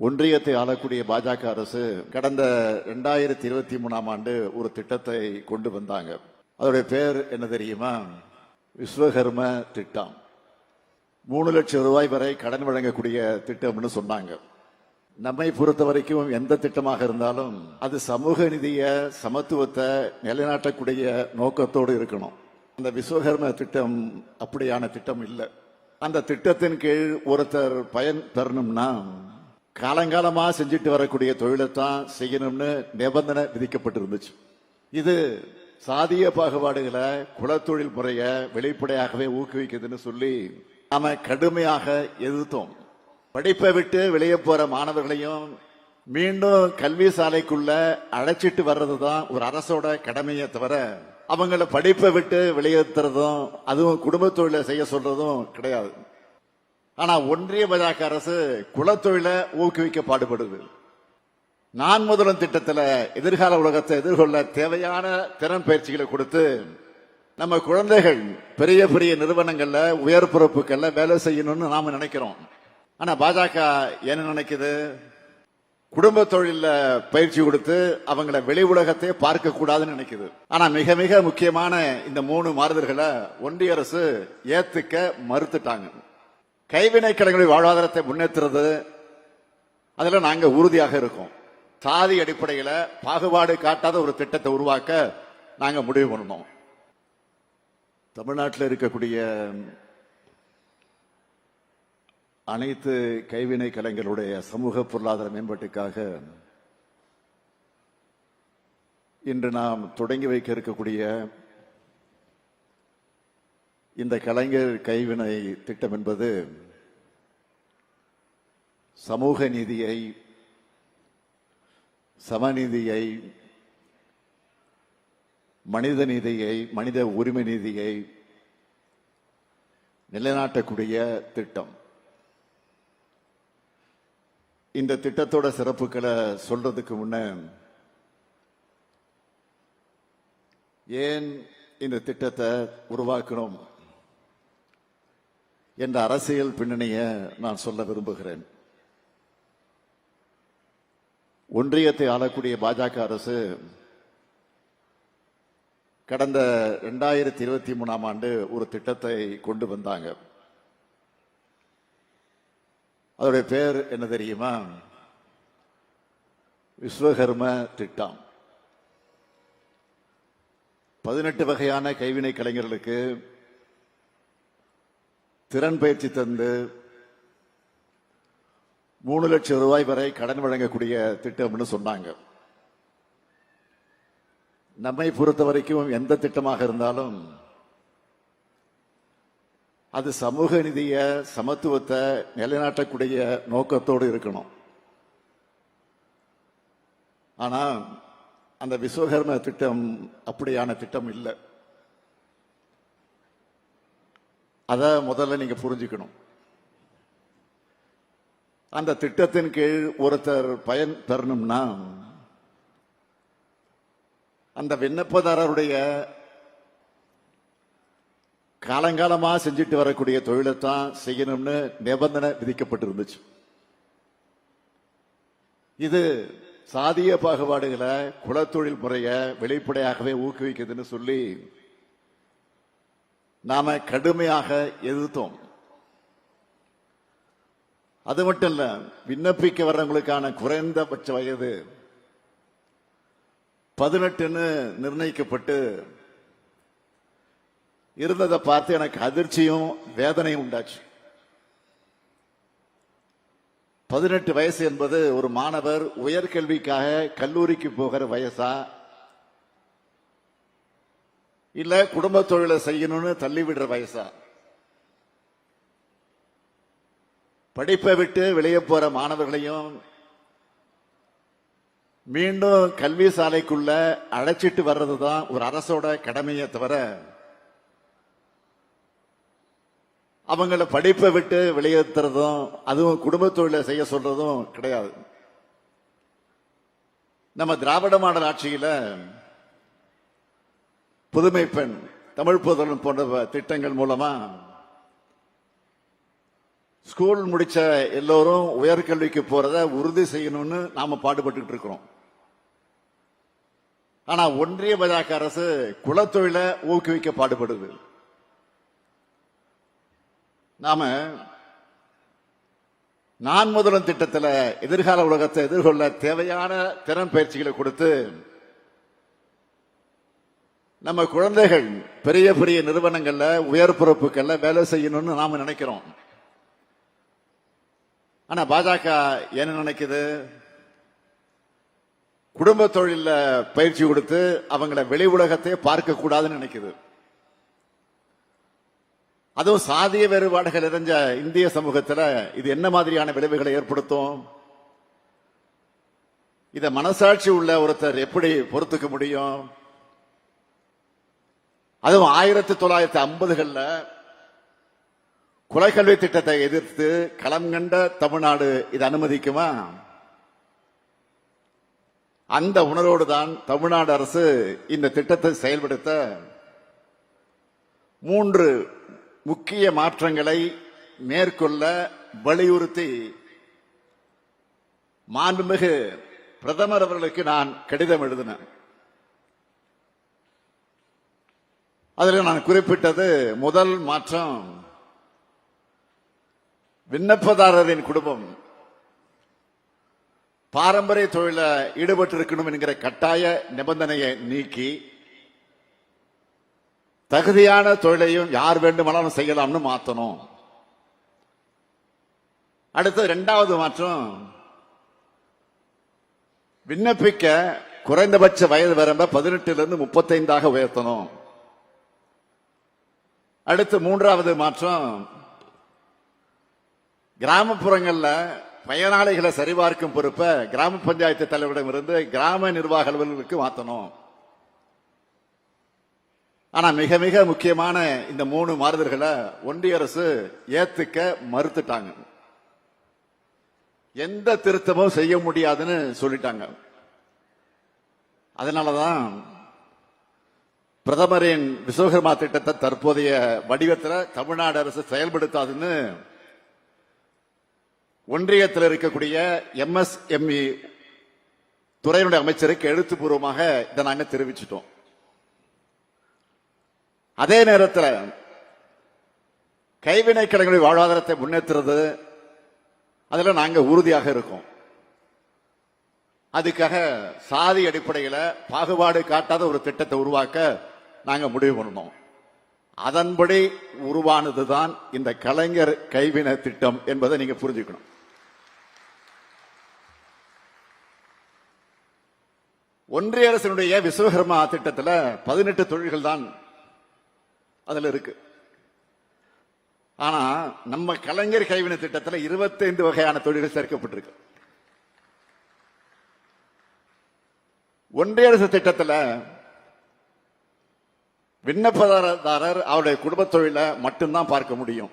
ஒன்றியத்தை ஆளக்கூடிய பாஜக அரசு கடந்த 2023ஆம் ஆண்டு ஒரு திட்டத்தை கொண்டு வந்தாங்க. அதோடைய பேர் என்ன தெரியுமா? விஸ்வகர்ம திட்டம். 3 லட்சம் ரூபாய் வரை கடன் வழங்கக்கூடிய திட்டம்னு சொன்னாங்க. நம்மை பொறுத்த வரைக்கும் எந்த திட்டமாக இருந்தாலும் அது சமூக நீதிய சமத்துவத்தை நிலைநாட்டக்கூடிய நோக்கத்தோடு இருக்கணும். அந்த விஸ்வகர்ம திட்டம் அப்படியான திட்டம் இல்லை. அந்த திட்டத்தின் கீழ் ஒருத்தர் பயன் பெறணும்னா காலங்காலமா செஞ்சுட்டு வரக்கூடிய தொழிலைத்தான் செய்யணும்னு நிபந்தனை விதிக்கப்பட்டிருந்துச்சு. இது சாதிய பாகுபாடுகளை குலத்தொழில் முறைய வெளிப்படையாகவே ஊக்குவிக்குதுன்னு சொல்லி நாம கடுமையாக எதிர்த்தோம். படிப்பை விட்டு வெளியே போற மாணவர்களையும் மீண்டும் கல்வி சாலைக்குள்ள அழைச்சிட்டு வர்றதுதான் ஒரு அரசோட கடமையை தவிர அவங்கள படிப்பை விட்டு வெளியேற்றுறதும் அதுவும் குடும்ப தொழிலை செய்ய சொல்றதும் கிடையாது. ஆனா ஒன்றிய பாஜக அரசு குலத்தொழிலை ஊக்குவிக்க பாடுபடுது. நான் முதலும் திட்டத்தில் எதிர்கால உலகத்தை எதிர்கொள்ள தேவையான திறன் பயிற்சிகளை கொடுத்து நம்ம குழந்தைகள் பெரிய பெரிய நிறுவனங்கள்ல உயர் பொறுப்புகள்ல வேலை செய்யணும்னு நாம நினைக்கிறோம். ஆனா பாஜக என்ன நினைக்குது? குடும்ப தொழில பயிற்சி கொடுத்து அவங்களை வெளி உலகத்தை பார்க்க கூடாதுன்னு நினைக்குது. ஆனா மிக மிக முக்கியமான இந்த 3 மாறுதல்களை ஒன்றிய அரசு ஏத்துக்க மறுத்துட்டாங்க. கைவினை கலைஞர்களுடைய வாழ்வாதாரத்தை முன்னேற்றுறது அதுல நாங்க உறுதியாக இருக்கோம். சாதி அடிப்படையில பாகுபாடு காட்டாத ஒரு திட்டத்தை உருவாக்க நாங்க முடிவு பண்ணோம். தமிழ்நாட்டில் இருக்கக்கூடிய அனைத்து கைவினை கலைஞர்களுடைய சமூக பொருளாதார மேம்பாட்டுக்காக இன்று நாம் தொடங்கி வைக்க இருக்கக்கூடிய இந்த கலைஞர் கைவினை திட்டம் என்பது சமூக நீதியை, சமநீதியை, மனித நீதியை, மனித உரிமை நீதியை நிலைநாட்டக்கூடிய திட்டம். இந்த திட்டத்தோட சிறப்புகளை சொல்றதுக்கு முன்ன ஏன் இந்த திட்டத்தை உருவாக்கணும் என்ற அரசியல் பின்னணியை நான் சொல்ல விரும்புகிறேன். ஒன்றியத்தை ஆளக்கூடிய பாஜக அரசு கடந்த 2023ஆம் ஆண்டு ஒரு திட்டத்தை கொண்டு வந்தாங்க. அதோடைய பேர் என்ன தெரியுமா? விஸ்வகர்ம திட்டம். 18 வகையான கைவினை கலைஞர்களுக்கு திறன் பயிற்சி தந்து 3 லட்சம் ரூபாய் வரை கடன் வழங்கக்கூடிய திட்டம்னு சொன்னாங்க. நம்மை பொறுத்த வரைக்கும் எந்த திட்டமாக இருந்தாலும் அது சமூக நீதிய சமத்துவத்தை நிலைநாட்டக்கூடிய நோக்கத்தோடு இருக்கணும். ஆனா அந்த விஸ்வகர்ம திட்டம் அப்படியான திட்டம் இல்லை. அத முதல்ல நீங்க புரிஞ்சுக்கணும். அந்த திட்டத்தின் கீழ் ஒருத்தர் பயன் பெறணும்னா அந்த விண்ணப்பதாரருடைய காலங்காலமா செஞ்சுட்டு வரக்கூடிய தொழிலைத்தான் செய்யணும்னு நிபந்தனை விதிக்கப்பட்டிருந்துச்சு. இது சாதிய பாகுபாடுகளை குலத்தொழில் முறைய வெளிப்படையாகவே ஊக்குவிக்குதுன்னு சொல்லி நாம கடுமையாக எதிர்த்தோம். அது மட்டும் இல்ல, விண்ணப்பிக்க வர்றவங்களுக்கான குறைந்தபட்ச வயது 18ன்னு நிர்ணயிக்கப்பட்டு இருந்ததை பார்த்து எனக்கு அதிர்ச்சியும் வேதனையும் உண்டாச்சு. 18 வயசு என்பது ஒரு மாணவர் உயர்கல்விக்காக கல்லூரிக்கு போகிற வயசா, இல்ல குடும்ப தொழிலை செய்யணும்னு தள்ளிவிடுற வயசா? படிப்பை விட்டு வெளியே போற மாணவர்களையும் மீண்டும் கல்வி சாலைக்குள்ள அழைச்சிட்டு வர்றதுதான் ஒரு அரசோட கடமையை தவிர அவங்கள படிப்பை விட்டு வெளியேற்றுறதும் அதுவும் குடும்ப தொழிலை செய்ய சொல்றதும் கிடையாது. நம்ம திராவிட மாடல் ஆட்சியில புதுமை பெண், தமிழ் புதல்வன் போன்ற திட்டங்கள் மூலமா ஸ்கூல் முடிச்ச எல்லோரும் உயர்கல்விக்கு போறத உறுதி செய்யணும்னு நாம பாடுபட்டு இருக்கிறோம். ஆனா ஒன்றிய பாஜக அரசு குலத்தொழிலை ஊக்குவிக்க பாடுபடுது. நாம நான் முதலும் திட்டத்தில் எதிர்கால உலகத்தை எதிர்கொள்ள தேவையான திறன் பயிற்சிகளை கொடுத்து நம்ம குழந்தைகள் பெரிய பெரிய நிறுவனங்கள்ல உயர் பொறுப்புகள்ல வேலை செய்யணும்னு நாம நினைக்கிறோம். ஆனா பாஜக என்ன நினைக்குது? குடும்ப தொழில பயிற்சி கொடுத்து அவங்கள வெளி உலகத்தை பார்க்க கூடாதுன்னு நினைக்குது. அதுவும் சாதிய வேறுபாடுகள் நிறைஞ்ச இந்திய சமூகத்தில் இது என்ன மாதிரியான விளைவுகளை ஏற்படுத்தும்? இத மனசாட்சி உள்ள ஒருத்தர் எப்படி பொறுத்துக்க முடியும்? அதுவும் 1950களில் குலக்கல்வி திட்டத்தை எதிர்த்து களம் கண்ட தமிழ்நாடு இது அனுமதிக்குமா? அந்த உணர்வோடு தான் தமிழ்நாடு அரசு இந்த திட்டத்தை செயல்படுத்த 3 முக்கிய மாற்றங்களை மேற்கொள்ள வலியுறுத்தி மாண்புமிகு பிரதமர் அவர்களுக்கு நான் கடிதம் எழுதினேன். அதில் நான் குறிப்பிட்டது முதல் மாற்றம், விண்ணப்பதாரரின் குடும்பம் பாரம்பரிய தொழில ஈடுபட்டிருக்கணும் என்கிற கட்டாய நிபந்தனையை நீக்கி தகுதியான தொழிலையும் யார் வேண்டுமானாலும் செய்யலாம்னு மாத்தணும். அடுத்து 2வது மாற்றம், விண்ணப்பிக்க குறைந்தபட்ச வயது வரம்ப 18 35 உயர்த்தணும். அடுத்து 3வது மாற்றம், கிராமப்புறங்கள்ல பயனாளிகளை சரிபார்க்கும் பொறுப்பை கிராம பஞ்சாயத்து தலைவரிடமிருந்து கிராம நிர்வாக அலுவலர்களுக்கு மாற்றணும். ஆனா மிக மிக முக்கியமான இந்த 3 மாறுதல்களை ஒன்றிய அரசு ஏத்துக்க மறுத்துட்டாங்க. எந்த திருத்தமும் செய்ய முடியாதுன்னு சொல்லிட்டாங்க. அதனாலதான் பிரதமரின் விஸ்வகர்மா திட்டத்தை தற்போதைய வடிவத்தில் தமிழ்நாடு அரசு செயல்படுத்தாதுன்னு ஒன்றியத்தில் இருக்கக்கூடிய MSME துறையினுடைய அமைச்சருக்கு எழுத்துப்பூர்வமாக இதை நாங்க தெரிவிச்சிட்டோம். அதே நேரத்தில் கைவினை கலைஞர்களின் வாழ்வாதாரத்தை முன்னேற்றுறது அதுல நாங்க உறுதியாக இருக்கோம். அதுக்காக சாதி அடிப்படையில் பாகுபாடு காட்டாத ஒரு திட்டத்தை உருவாக்க நாங்க முடிவு பண்ணணும். அதன்படி உருவானதுதான் இந்த கலைஞர் கைவினை திட்டம் என்பதை நீங்க புரிஞ்சுக்கணும். ஒன்றிய அரசினுடைய விஸ்வகர்மா திட்டத்தில் 18 தொழில்கள் தான் அதுல இருக்கு. ஆனா நம்ம கலைஞர் கைவினை திட்டத்தில் 25 வகையான தொழில்கள் சேர்க்கப்பட்டிருக்கு. ஒன்றிய அரசு திட்டத்தில் விண்ணப்பதாரர் அவருடைய குடும்ப தொழிலை மட்டும்தான் பார்க்க முடியும்.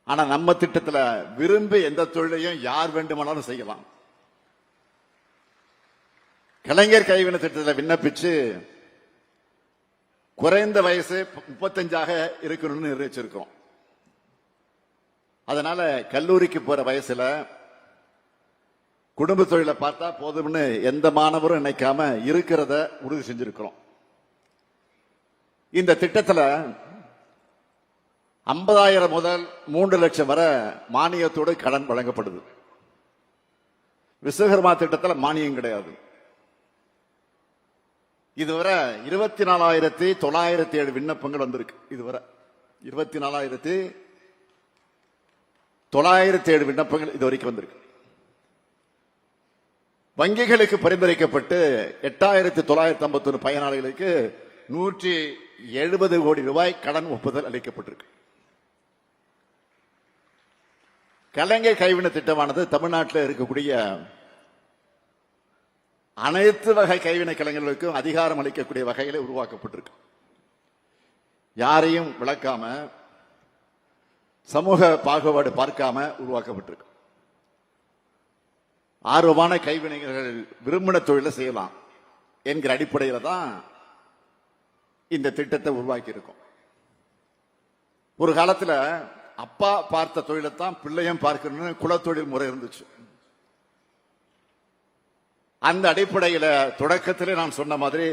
ஆனா நம்ம திட்டத்தில் விரும்பி எந்த தொழிலையும் யார் வேண்டுமானாலும் செய்யலாம். கலைஞர் கைவினை திட்டத்தில் விண்ணப்பிச்சு குறைந்த வயசு 35 இருக்கணும்னு நிர்ணயிச்சிருக்கோம். அதனால கல்லூரிக்கு போற வயசுல குடும்ப தொழிலை பார்த்தா போதும்னு எந்த மாணவரும் நினைக்காம இருக்கிறத உறுதி செஞ்சிருக்கிறோம். இந்த திட்டத்தில் 50,000 முதல் 3 லட்சம் வரை மானியத்தோடு கடன் வழங்கப்படுது. விஸ்வகர்மா திட்டத்தில் மானியம் கிடையாது. இதுவரை 24,907 விண்ணப்பங்கள் வந்திருக்கு. இதுவரை 24,907 விண்ணப்பங்கள் இது வரைக்கும் வந்திருக்கு. வங்கிகளுக்கு பரிந்துரைக்கப்பட்டு 8,951 பயனாளிகளுக்கு 170 கோடி ரூபாய் கடன் ஒப்புதல் அளிக்கப்பட்டிருக்கு. கலைஞர் கைவினை திட்டமானது தமிழ்நாட்டில் இருக்கக்கூடிய அனைத்து வகை கைவினை கலைஞர்களுக்கும் அதிகாரம் அளிக்கக்கூடிய வகையில் உருவாக்கப்பட்டிருக்கு. யாரையும் விளக்காம சமூக பாகுபாடு பார்க்காம உருவாக்கப்பட்டிருக்கு. ஆர்வமான கைவினைஞர்கள் விரும்பின தொழிலை செய்யலாம் என்கிற அடிப்படையில் தான் இந்த திட்டத்தை உருவாக்கி இருக்கும். ஒரு காலத்தில் அப்பா பார்த்த தொழிலைத்தான் பிள்ளையும் பார்க்கணும்னு குலத்தொழில் முறை இருந்துச்சு. அந்த அடிப்படையில் தொடக்கத்திலே நான் சொன்ன மாதிரி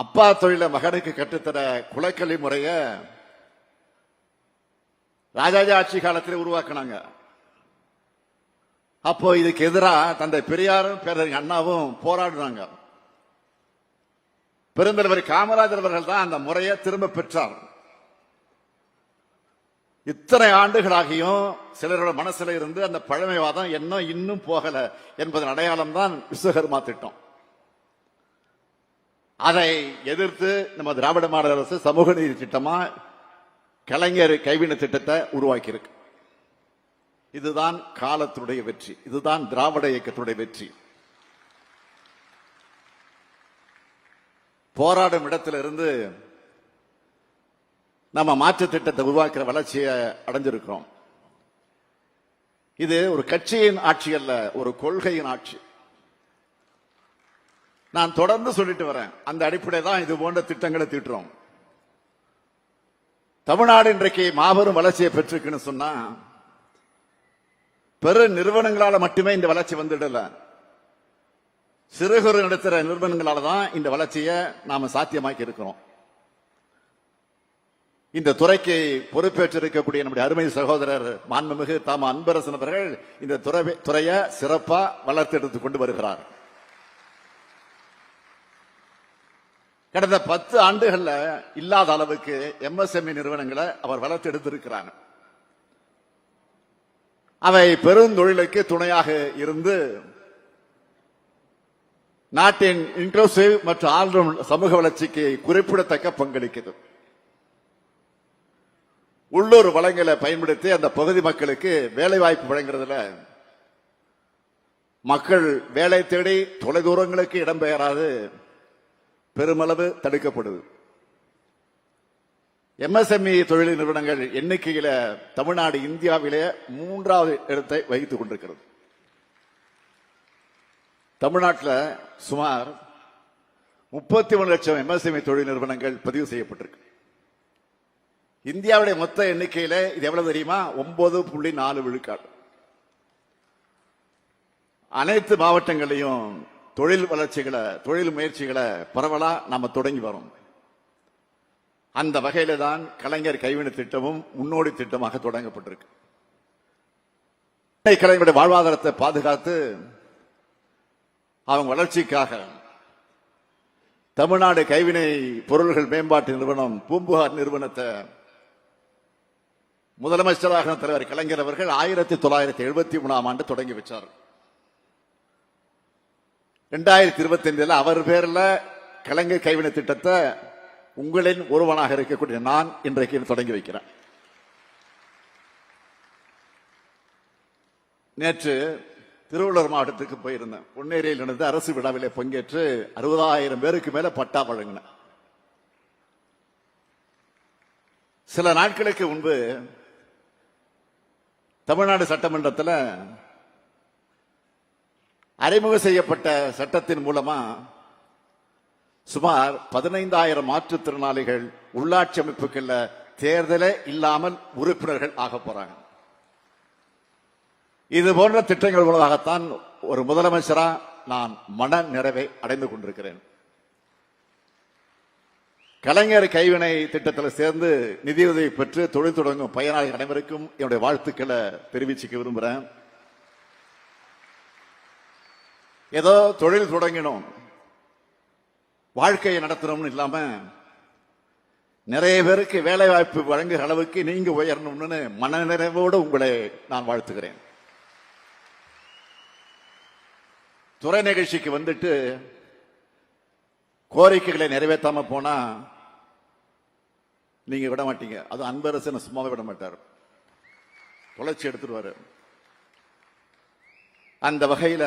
அப்பா தொழில மகனுக்கு கற்றுத்தர குலக்கல்வி முறைய ராஜாஜி ஆட்சி காலத்தில் உருவாக்கினாங்க. அப்போ இதுக்கு எதிராக தந்தை பெரியாரும் பேரறிஞர் அண்ணாவும் போராடினாங்க. பெருந்தலைவர் காமராஜர் அவர்கள் தான் அந்த முறையை திரும்ப பெற்றார். இத்தனை ஆண்டுகளாகியும் சிலரோட மனசுல இருந்து அந்த பழமைவாதம் இன்னும் போகல என்பதன் அடையாளம் தான் விஸ்வகர்மா திட்டம். அதை எதிர்த்து நம்ம திராவிட மாடல் அரசு சமூக நீதி திட்டமா கலைஞர் கைவினை திட்டத்தை உருவாக்கி இருக்கு. இதுதான் காலத்துடைய வெற்றி, இதுதான் திராவிட இயக்கத்துடைய வெற்றி. போராடும் இடத்திலிருந்து நம்ம மாற்று திட்டத்தை உருவாக்குற வளர்ச்சியை அடைஞ்சிருக்கிறோம். இது ஒரு கட்சியின் ஆட்சி அல்ல, ஒரு கொள்கையின் ஆட்சி. நான் தொடர்ந்து சொல்லிட்டு வரேன். அந்த அடிப்படையில் தான் இது போன்ற திட்டங்களை தீட்டுறோம். தமிழ்நாடு இன்றைக்கு மாபெரும் வளர்ச்சியை பெற்றிருக்குன்னு சொன்னா பெரு நிறுவனங்களால மட்டுமே இந்த வளர்ச்சி வந்துடல. சிறு குறு நடத்துற நிறுவனங்களால தான் இந்த வளர்ச்சியை நாம சாத்தியமாக்கி இருக்கிறோம். இந்த துறைக்கு பொறுப்பேற்றிருக்கக்கூடிய நம்முடைய அருமை சகோதரர் மாண்புமிகு தாம அன்பரசன் அவர்கள் இந்த துறையை சிறப்பா வளர்த்தெடுத்து கொண்டு வருகிறார். கடந்த 10 ஆண்டுகள்ல இல்லாத அளவுக்கு MSME நிறுவனங்களை அவர் வளர்த்தெடுத்திருக்கிறார். அவை பெருந்தொழிலுக்கு துணையாக இருந்து நாட்டின் இன்க்ளூசிவ் மற்றும் ஆல்ரவுண்ட் சமூக வளர்ச்சிக்கு குறிப்பிடத்தக்க பங்களிக்கிறது. உள்ளூர் வளங்களை பயன்படுத்தி அந்த பகுதி மக்களுக்கு வேலை வாய்ப்பு வழங்குறதுல மக்கள் வேலை தேடி தொலைதூரங்களுக்கு இடம்பெயராது பெருமளவு தடுக்கப்படுது. MSME தொழில் நிறுவனங்கள் எண்ணிக்கையில தமிழ்நாடு இந்தியாவிலே 3வது இடத்தை வகித்துக் கொண்டிருக்கிறது. தமிழ்நாட்டில் சுமார் 33 லட்சம் MSME தொழில் நிறுவனங்கள் பதிவு செய்யப்பட்டிருக்கு. இந்தியாவுடைய மொத்த எண்ணிக்கையில இது எவ்வளவு தெரியுமா? 9.4 விழுக்காடு. அனைத்து மாவட்டங்களையும் தொழில் வளர்ச்சிகளை, தொழில் முயற்சிகளை பரவலா நாம தொடங்கி வரோம். அந்த வகையில தான் கலைஞர் கைவினை திட்டமும் முன்னோடி திட்டமாக தொடங்கப்பட்டிருக்கு. கலைஞருடைய வாழ்வாதாரத்தை பாதுகாத்து அவங்க வளர்ச்சிக்காக தமிழ்நாடு கைவினை பொருள்கள் மேம்பாட்டு நிறுவனம் பூம்புகார் நிறுவனத்தை முதலமைச்சராக தலைவர் கலைஞர் அவர்கள் 1973ஆம் ஆண்டு தொடங்கி வச்சார். 2025 அவர் பேர்ல கலைஞர் கைவினை திட்டத்தை உங்களின் ஒருவனாக இருக்கக்கூடிய நான் இன்றைக்கு தொடங்கி வைக்கிறேன். நேற்று திருவள்ளூர் மாவட்டத்துக்கு போயிருந்தேன். பொன்னேரியில் நடந்த அரசு விழாவிலே பங்கேற்று 60,000 பேருக்கு மேல பட்டா வழங்கினேன். சில நாட்களுக்கு முன்பு தமிழ்நாடு சட்டமன்றத்தில் அறிமுகம் செய்யப்பட்ட சட்டத்தின் மூலமா சுமார் 15,000 மாற்றுத்திறனாளிகள் உள்ளாட்சி அமைப்புகள்ல தேர்தலே இல்லாமல் உறுப்பினர்கள் ஆக போறாங்க. இது போன்ற திட்டங்கள் மூலமாகத்தான் ஒரு முதலமைச்சரா நான் மன நிறைவை அடைந்து கொண்டிருக்கிறேன். கலைஞர் கைவினை திட்டத்தில் சேர்ந்து நிதியுதவி பெற்று தொழில் தொடங்கும் பயனாளிகள் அனைவருக்கும் என்னுடைய வாழ்த்துக்களை தெரிவிச்சுக்க விரும்புகிறேன். ஏதோ தொழில் தொடங்கினோம், வாழ்க்கையை நடத்தணும்னு இல்லாம நிறைய பேருக்கு வேலை வாய்ப்பு வழங்குகிற அளவுக்கு நீங்க உயரணும்னு மன நிறைவோடு உங்களை நான் வாழ்த்துகிறேன். துறை நிகழ்ச்சிக்கு வந்துட்டு கோரிக்கைகளை நிறைவேற்றாம போனா நீங்க விட மாட்டீங்க. அது அன்பரசன் சும்மாவே விட மாட்டார், தொலைச்சி எடுத்துருவாரு. அந்த வகையில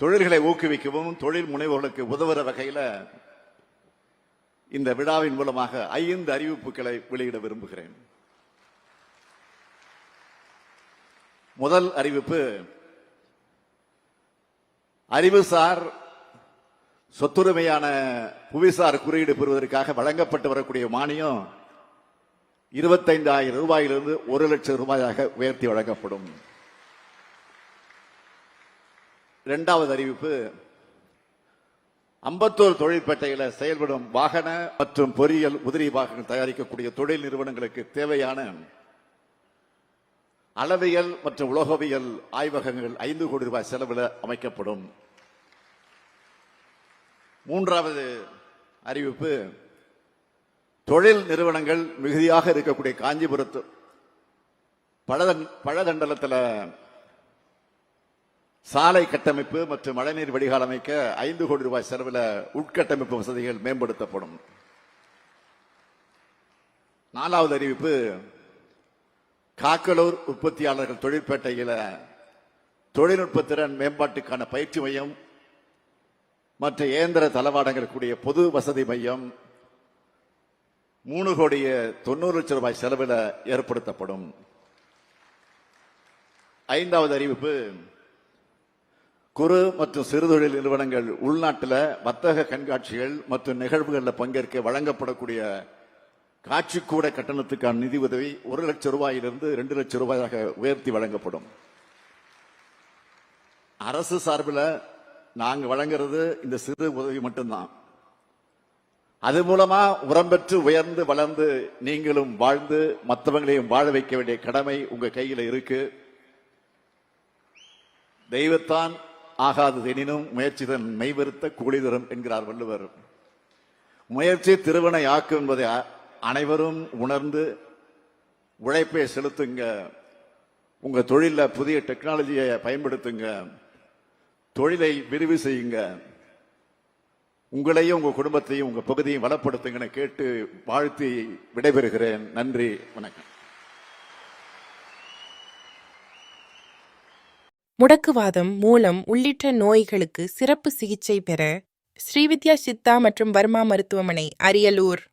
தொழில்களை ஊக்குவிக்கவும் தொழில் முனைவோர்களுக்கு உதவுற வகையில இந்த விழாவின் மூலமாக 5 அறிவிப்புகளை வெளியிட விரும்புகிறேன். முதல் அறிவிப்பு, அறிவுசார் சொத்துரிமையான புவிசார் குறியீடு பெறுவதற்காக வழங்கப்பட்டு வரக்கூடிய மானியம் 25,000 ரூபாயிலிருந்து 1 லட்சம் ரூபாயாக உயர்த்தி வழங்கப்படும். இரண்டாவது அறிவிப்பு, அம்பத்தூர் தொழிற்பேட்டையில் செயல்படும் வாகன மற்றும் பொறியியல் உதிரி பாகங்கள் தயாரிக்கக்கூடிய தொழில் நிறுவனங்களுக்கு தேவையான அளவியல் மற்றும் உலோகவியல் ஆய்வகங்கள் 5 கோடி ரூபாய் செலவில் அமைக்கப்படும். மூன்றாவது அறிவிப்பு, தொழில் நிறுவனங்கள் மிகுதியாக இருக்கக்கூடிய காஞ்சிபுரத்து பழதண்டலத்தில் சாலை கட்டமைப்பு மற்றும் மழைநீர் வடிகால் அமைக்க 5 கோடி ரூபாய் செலவில் உட்கட்டமைப்பு வசதிகள் மேம்படுத்தப்படும். நாலாவது அறிவிப்பு, காக்கலூர் உற்பத்தியாளர்கள் தொழிற்பேட்டையில் தொழில்நுட்ப திறன் மேம்பாட்டுக்கான பயிற்சி மையம் மற்ற இயந்திர தளவாடங்கள் கூடிய பொது வசதி மையம் 3 கோடியே 90 லட்சம் ரூபாய் செலவில் ஏற்படுத்தப்படும். ஐந்தாவது அறிவிப்பு, குறு மற்றும் சிறுதொழில் நிறுவனங்கள் உள்நாட்டில் வர்த்தக கண்காட்சிகள் மற்றும் நிகழ்வுகளில் பங்கேற்க வழங்கப்படக்கூடிய காட்சிக்கூட கட்டணத்துக்கான நிதி உதவி 1 லட்சம் ரூபாயிலிருந்து 2 லட்சம் ரூபாயாக உயர்த்தி வழங்கப்படும். அரசு சார்பில் நாங்க வழங்குறது இந்த சிறு உதவி மட்டும்தான். அது மூலமா உரம் பெற்று உயர்ந்து வளர்ந்து நீங்களும் வாழ்ந்து மற்றவங்களையும் வாழ வைக்க வேண்டிய கடமை உங்க கையில இருக்கு. தெய்வத்தான் ஆகாதது எனினும் முயற்சி தன் மெய்வருத்த கூலி தரும் என்கிறார் வள்ளுவர். முயற்சி திருவினை ஆக்கும் என்பதை அனைவரும் உணர்ந்து உழைப்பை செலுத்துங்க. உங்க தொழில புதிய டெக்னாலஜியை பயன்படுத்துங்க. தொழிலை விரிவு செய்யுங்க. உங்களையும் உங்க குடும்பத்தையும் உங்க பகுதியும் வளப்படுத்துங்கன்னு கேட்டு வாழ்த்தி விடைபெறுகிறேன். நன்றி, வணக்கம். முடக்குவாதம், மூலம் உள்ளிட்ட நோய்களுக்கு சிறப்பு சிகிச்சை பெற ஸ்ரீவித்யா சித்தா மற்றும் வர்மா மருத்துவமனை, அரியலூர்.